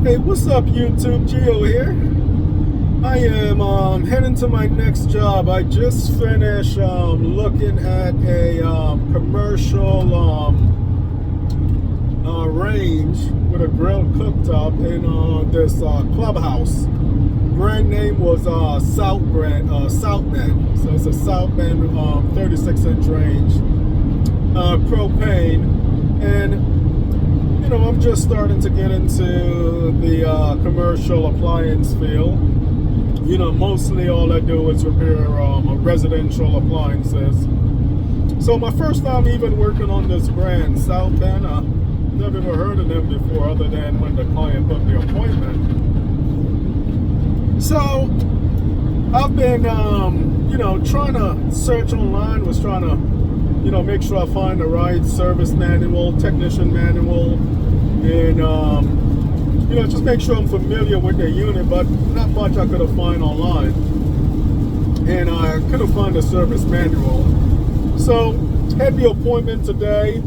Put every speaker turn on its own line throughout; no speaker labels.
Hey, what's up, YouTube? Geo here. I am heading to my next job. I just finished looking at a commercial range with a grilled cooktop in this clubhouse. Brand name was Southman. So it's a Southman 36-inch range, propane, and you know, I'm just starting to get into the commercial appliance field. You know, mostly all I do is repair residential appliances. So my first time even working on this brand, South Bend, I've never even heard of them before other than when the client booked the appointment. So I've been, you know, trying to search online, was trying to, you know, make sure I find the right service manual, technician manual, and, you know, just make sure I'm familiar with the unit, but not much I could have found online. And I couldn't find a service manual. So, had the appointment today.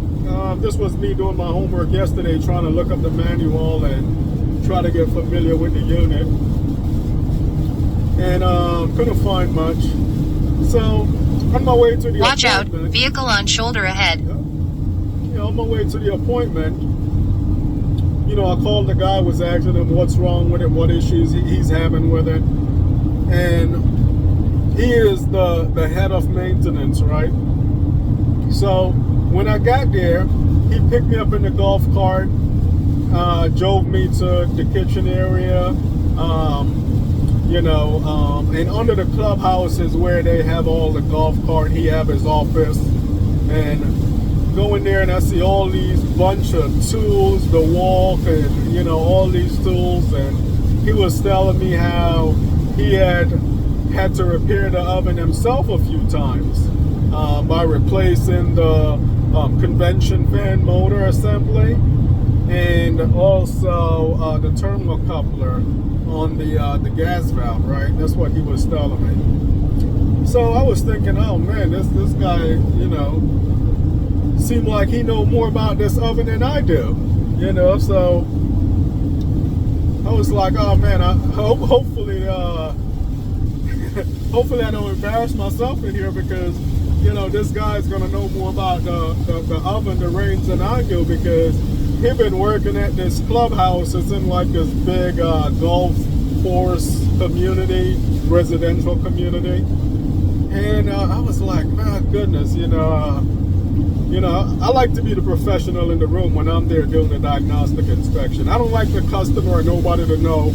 This was me doing my homework yesterday, trying to look up the manual and try to get familiar with the unit. And couldn't find much. So, on my way to the
Watch out,
appointment.
vehicle on shoulder ahead.
You know, on my way to the appointment, you know, I called the guy, was asking him what's wrong with it, what issues he's having with it. And he is the head of maintenance, right? So when I got there, he picked me up in the golf cart, drove me to the kitchen area, you know, and under the clubhouse is where they have all the golf cart. He have his office, and go in there and I see all these bunch of tools, the walk, and you know, all these tools. And he was telling me how he had to repair the oven himself a few times by replacing the convection fan motor assembly and also the thermocoupler on the gas valve, right? That's what he was telling me. So I was thinking, oh man, this guy, you know, seemed like he know more about this oven than I do, you know. So I was like, oh man, hopefully hopefully I don't embarrass myself in here, because you know, this guy's gonna know more about the oven, the range than I do, because he been working at this clubhouse. It's in like this big golf course community, residential community. And I was like, my goodness, you know, I like to be the professional in the room when I'm there doing the diagnostic inspection. I don't like the customer or nobody to know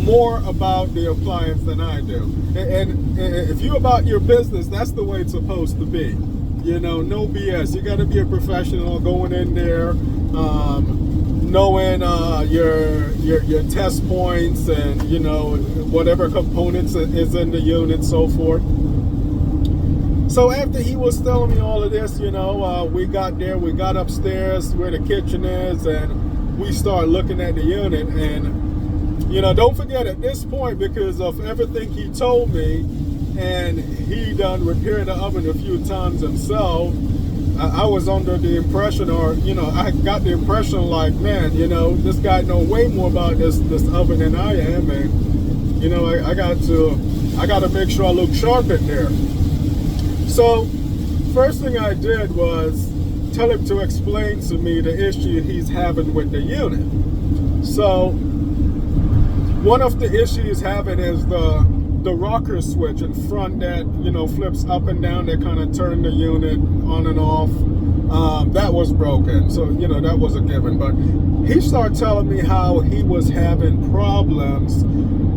more about the appliance than I do. And if you're about your business, that's the way it's supposed to be. You know, no BS. You got to be a professional going in there, knowing your test points and, you know, whatever components is in the unit, so forth. So after he was telling me all of this, you know, we got there, we got upstairs where the kitchen is, and we started looking at the unit. And, you know, don't forget at this point, because of everything he told me, and he done repaired the oven a few times himself, I was under the impression, or, you know, I got the impression like, man, you know, this guy know way more about this oven than I am. And, you know, I got to make sure I look sharp in there. So, first thing I did was tell him to explain to me the issue he's having with the unit. So, one of the issues he's having is the rocker switch in front that, you know, flips up and down, that kind of turn the unit on and off. That was broken, so, you know, that was a given. But he started telling me how he was having problems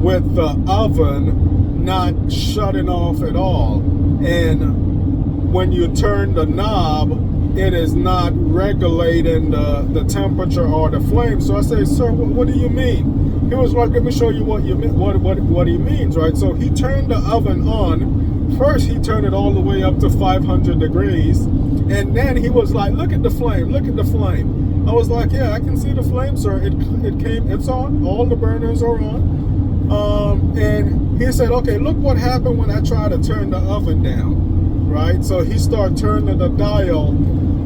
with the oven not shutting off at all. And when you turn the knob, it is not regulating the temperature or the flame. So I say, sir, what do you mean? He was like, let me show you what you mean, what he means, right? So he turned the oven on. First, he turned it all the way up to 500 degrees. And then he was like, look at the flame, look at the flame. I was like, yeah, I can see the flame, sir. It's on, all the burners are on. And he said, okay, look what happened when I tried to turn the oven down, right? So he started turning the dial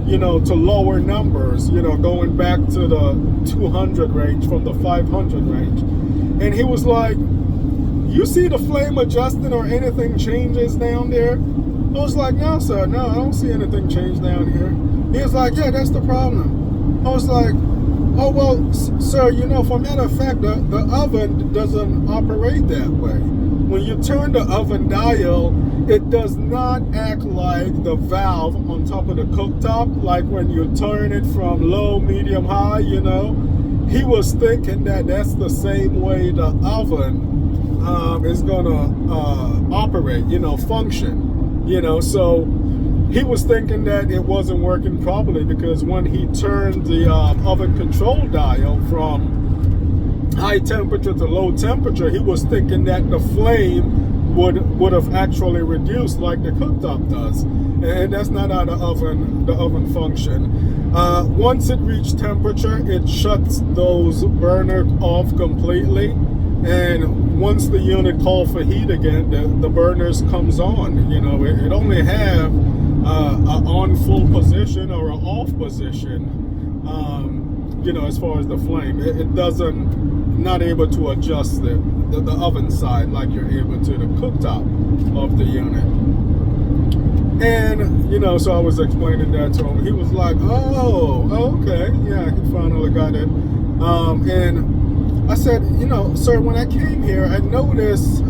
to lower numbers, going back to the 200 range from the 500 range. And he was like, you see the flame adjusting or anything changes down there? I was like, no, sir, no, I don't see anything change down here. He was like, yeah, that's the problem. I was like, oh, well, sir, for matter of fact, the oven doesn't operate that way. When you turn the oven dial, it does not act like the valve on top of the cooktop, like when you turn it from low, medium, high, He was thinking that that's the same way the oven is going to operate, function, So he was thinking that it wasn't working properly because when he turned the oven control dial from high temperature to low temperature, he was thinking that the flame would have actually reduced like the cooktop does, and that's not how the oven function. Once it reached temperature, it shuts those burners off completely, and once the unit calls for heat again, the burners comes on. It only have a on full position or an off position. As far as the flame, it doesn't, not able to adjust the oven side like you're able to the cooktop of the unit. And so I was explaining that to him. He was like, oh, okay, yeah, he finally got it. And I said, sir, when I came here, I noticed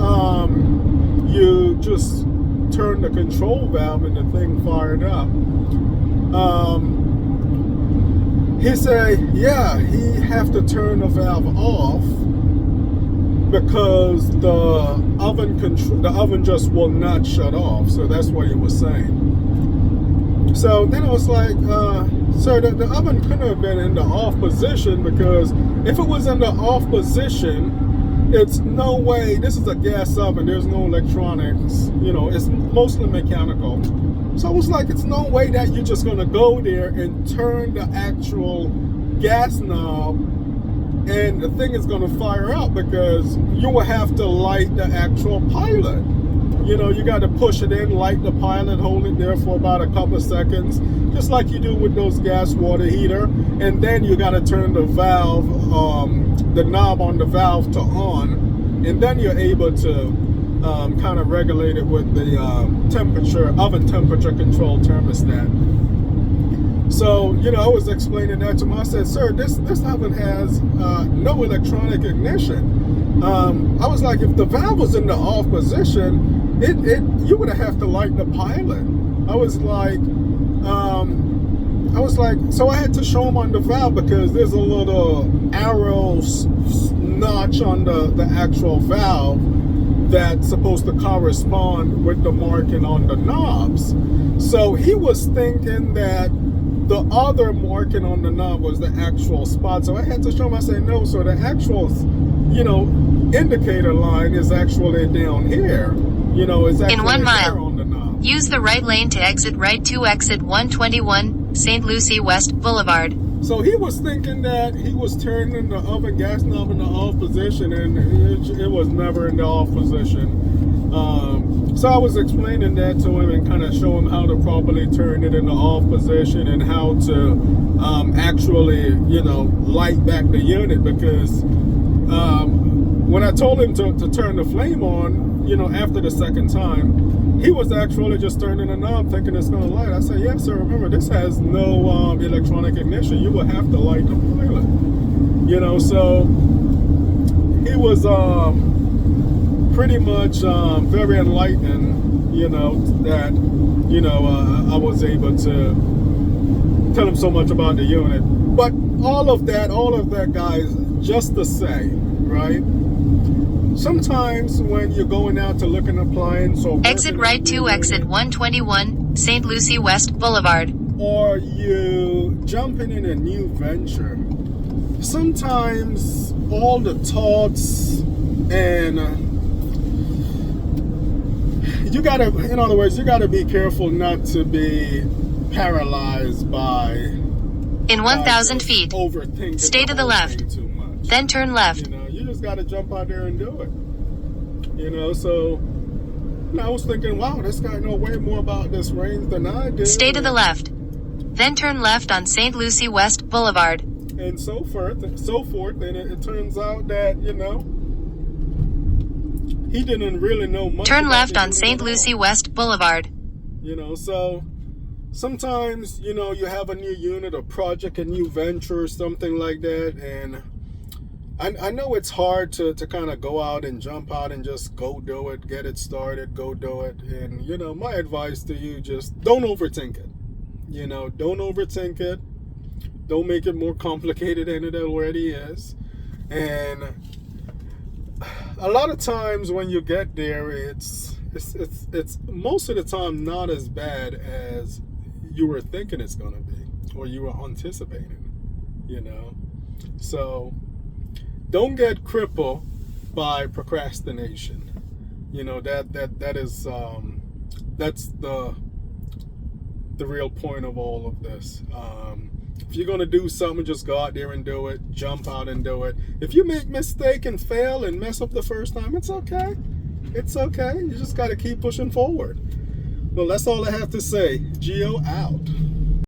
you just turned the control valve and the thing fired up. He said, yeah, he have to turn the valve off because the oven just will not shut off. So that's what he was saying. So then I was like, sir, the oven couldn't have been in the off position, because if it was in the off position, it's no way. This is a gas oven. There's no electronics. It's mostly mechanical. So I was like, it's no way that you're just going to go there and turn the actual gas knob and the thing is going to fire up, because you will have to light the actual pilot. You got to push it in, light the pilot, hold it there for about a couple of seconds, just like you do with those gas water heater. And then you got to turn the valve, the knob on the valve to on, and then you're able to kind of regulate it with the oven temperature control thermostat. So, I was explaining that to him. I said, sir, this oven has no electronic ignition. I was like, if the valve was in the off position, you would have to light the pilot. I was like, so I had to show him on the valve, because there's a little arrow notch on the actual valve that's supposed to correspond with the marking on the knobs. So he was thinking that the other marking on the knob was the actual spot. So I had to show him. I said, no, so the actual, indicator line is actually down here. It's actually
in 1 mile
on the knob.
Use the right lane to exit right to exit 121 St. Lucie West Boulevard.
So he was thinking that he was turning the oven gas knob in the off position, and it was never in the off position. So I was explaining that to him and kind of show him how to properly turn it in the off position and how to actually, light back the unit, because when I told him to turn the flame on, after the second time, he was actually just turning the knob thinking it's going to light. I said, yes, sir, remember, this has no electronic ignition. You will have to light the pilot. So he was pretty much very enlightening, that, I was able to tell him so much about the unit. But all of that, guys, just to say, right? Sometimes when you're going out to look at an appliance or
exit right to exit 121 St. Lucie West Boulevard,
or you jumping in a new venture, sometimes all the thoughts and you gotta be careful not to be paralyzed by
in 1,000 feet, stay to the left, then turn left.
You just got to jump out there and do it. So I was thinking, wow, this guy knows way more about this range than I do.
Stay to the left. Then turn left on St. Lucie West Boulevard.
And so forth, and it turns out that, you know, he didn't really know much.
Turn left on St. Lucie West Boulevard.
You know, so sometimes, you know, you have a new unit, a project, a new venture, something like that, and I know it's hard to kind of go out and jump out and just go do it, get it started, go do it. And, you know, my advice to you, just don't overthink it. You know, don't overthink it. Don't make it more complicated than it already is. And a lot of times when you get there, it's most of the time not as bad as you were thinking it's going to be, or you were anticipating, you know. So don't get crippled by procrastination. You know, that is that's the real point of all of this. If you're going to do something, just go out there and do it. Jump out and do it. If you make mistake and fail and mess up the first time, it's okay. It's okay. You just got to keep pushing forward. Well, that's all I have to say. Gio out.